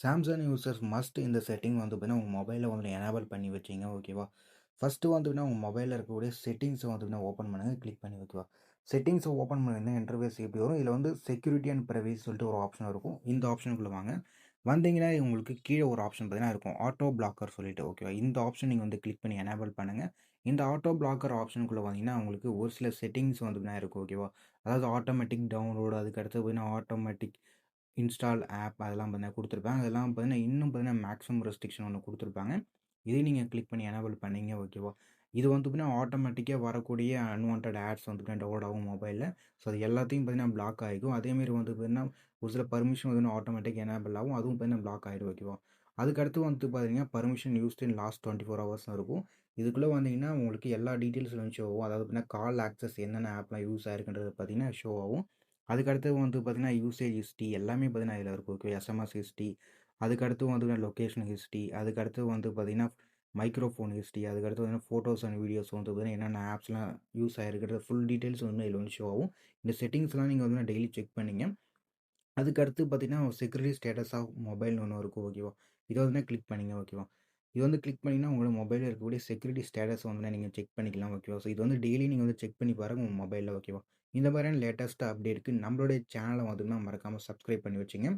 Samsung users must இந்த setting வந்து பார்த்தீங்கன்னா, உங்க மொபைல்ல வந்து எனேபிள் பண்ணி வச்சுங்க. ஓகேவா? ஃபர்ஸ்ட்டு வந்து பார்த்தீங்கன்னா, உங்க மொபைல்ல இருக்கக்கூடிய செட்டிங்ஸ வந்து பார்த்தீங்கன்னா ஓப்பன் பண்ணுங்க. கிளிக் பண்ணி ஓகேவா? செட்டிங்ஸ ஓப்பன் பண்ணீங்கன்னா இன்டர்ஃபேஸ் இப்படி வரும். இதில வந்து செக்யூரிட்டி அண்ட் பிரைவசி சொல்லிட்டு ஒரு ஆப்ஷன் இருக்கும். இந்த ஆப்ஷனுக்குள்ள வாங்க. வந்தீங்கன்னா உங்களுக்கு கீழ ஒரு ஆப்ஷன் பார்த்தீங்கன்னா இருக்கும். ஆட்டோ பிளாக்கர் சொல்லிட்டு ஓகேவா? இந்த ஆப்ஷன் நீங்க வந்து கிளிக் பண்ணி எனேபிள் பண்ணுங்க. இந்த ஆட்டோ பிளாக்கர் ஆப்ஷனுக்குள்ள வந்தீங்கன்னா, உங்களுக்கு ஒரு சில செட்டிங்ஸ் வந்து பார்த்தீங்கன்னா இருக்கும். ஓகேவா? அதாவது ஆட்டோமேட்டிக் டவுன்லோட் அதுக்கு அடுத்து பார்த்தீங்கன்னா, ஆட்டோமேட்டிக் இன்ஸ்டால் ஆப் அதெல்லாம் பார்த்தீங்கன்னா குடுத்துருப்பாங்க. அதெல்லாம் பார்த்தீங்கன்னா, இன்னும் பார்த்தீங்கன்னா மேக்ஸிமம் ரெஸ்ட்ரிக்ஷன் ஒண்ணு குடுத்துருப்பாங்க. இதையும் நீங்க கிளிக் பண்ணி எனேபிள் பண்ணீங்க ஓகேவா? இது வந்து பார்த்தீங்கன்னா, ஆட்டோமேட்டிக்கா வரக்கூடிய அன்வான்டட் ஆட்ஸ் வந்து பார்த்தீங்கன்னா டவுன்லோட் ஆகும் மொபைல்ல. ஸோ அது எல்லாத்தையும் பார்த்தீங்கன்னா பிளாக் ஆயிக்கும். அதேமாரி வந்து பார்த்தீங்கன்னா, ஒரு சில பர்மிஷன் வந்து ஆட்டோமேட்டிக்கா எனேபிள் ஆகும். அதுவும் பார்த்தீங்கன்னா பிளாக் ஆயிடும் ஓகேவா? அதுக்கடுத்து வந்து பார்த்தீங்கன்னா, பர்மிஷன் யூஸ்ட் இன் லாஸ்ட் 24 ஹவர்ஸ்னு இருக்கும். இதுக்குள்ள வந்தீங்கன்னா, உங்களுக்கு எல்லா டீட்டெயில்ஸ்லும் ஷோ ஆகும். அதாவது பார்த்தீங்கன்னா, கால் ஆக்சஸ் என்னென்ன ஆப்லாம் யூஸ் ஆயிருக்குன்றது பார்த்தீங்கன்னா ஷோ ஆகும். அதுக்கடுத்து வந்து பார்த்தீங்கன்னா, யூசேஜ் ஹிஸ்ட்ரி எல்லாமே பார்த்தீங்கன்னா இதில இருக்கும். ஓகே எஸ்எம்எஸ் ஹிஸ்ட்ரி, அதுக்கடுத்து வந்து லொகேஷன் ஹிஸ்ட்ரி, அதுக்கடுத்து வந்து பார்த்தீங்கன்னா, மைக்ரோஃபோன் ஹிஸ்ட்ரி, அதுக்கடுத்து பார்த்தீங்கன்னா, ஃபோட்டோஸ் அண்ட் வீடியோஸ் வந்து பார்த்தீங்கன்னா, என்னென்ன ஆப்ஸ்லாம் யூஸ் ஆயிருக்குறது ஃபுல் டீட்டெயில்ஸ் வந்து இதில வந்து ஷோ ஆகும். இந்த செட்டிங்ஸ்லாம் நீங்க வந்து டெய்லி செக் பண்ணீங்க. அதுக்கடுத்து பார்த்தீங்கன்னா, செக்யூரிட்டி ஸ்டேட்டஸ் ஆஃப் மொபைல்னு ஒண்ணு இருக்கும். ஓகேவா? இத வந்து கிளிக் பண்ணீங்க. ஓகேவா? இது வந்து கிளிக் பண்ணீங்கன்னா, உங்களோட மொபைல்ல இருக்கக்கூடிய செக்யூரிட்டி ஸ்டேட்டஸ் வந்து நீங்க செக் பண்ணிக்கலாம். ஓகேவா? ஸோ இது வந்து டெய்லி நீங்க வந்து செக் பண்ணி பாருங்க உங்க மொபைல்ல. ஓகேவா? இந்த மாதிரியான லேட்டஸ்ட் அப்டேட்க்கு நம்மளுடைய சேனல வந்து மறக்காம சப்ஸ்கிரைப் பண்ணி வச்சுங்க.